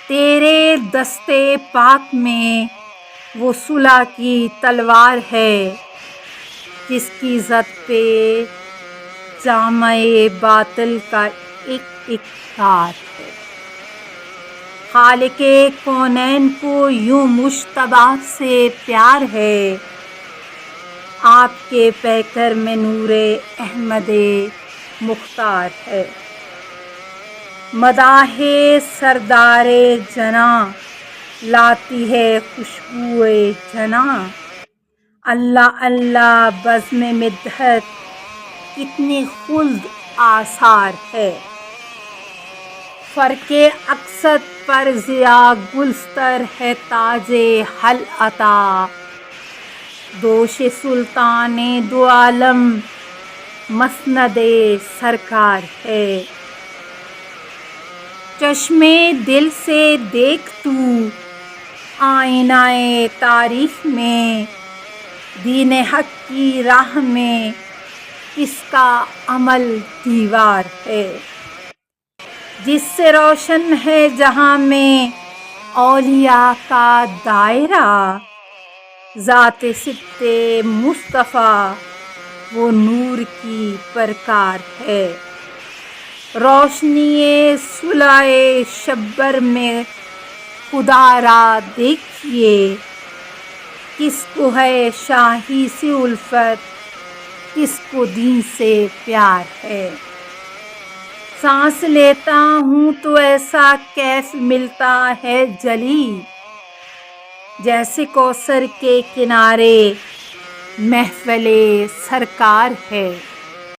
تیرے دستے پاک میں وہ صلح کی تلوار ہے جس کی زد پہ جامہ باطل کا ایک ایک تار ہے۔ خالق کونین کو یوں مجتبی سے پیار ہے، آپ کے پیکر میں نور احمد مختار ہے۔ مداح سردار جناں لاتی ہے خوشبو جناں، اللہ اللہ بزم مدحت کتنی خلد آثار ہے۔ فرق اقصد پر ضیاء گلستر ہے تاج حل عطا، دوش سلطان دو عالم مسند سرکار ہے۔ چشم دل سے دیکھ تو آئینہ تاریخ میں، دین حق کی راہ میں کس کا عمل دیوار ہے۔ جس سے روشن ہے جہاں میں اولیاء کا دائرہ، ذات صدق مصطفیٰ وہ نور کی پرکار ہے۔ روشنی صلح شبر میں خدا را دیکھیے، کس کو ہے شاہی سے الفت کس کو دین سے پیار ہے۔ سانس لیتا ہوں تو ایسا کیف ملتا ہے جلی، جیسے کوثر کے کنارے محفل سرکار ہے۔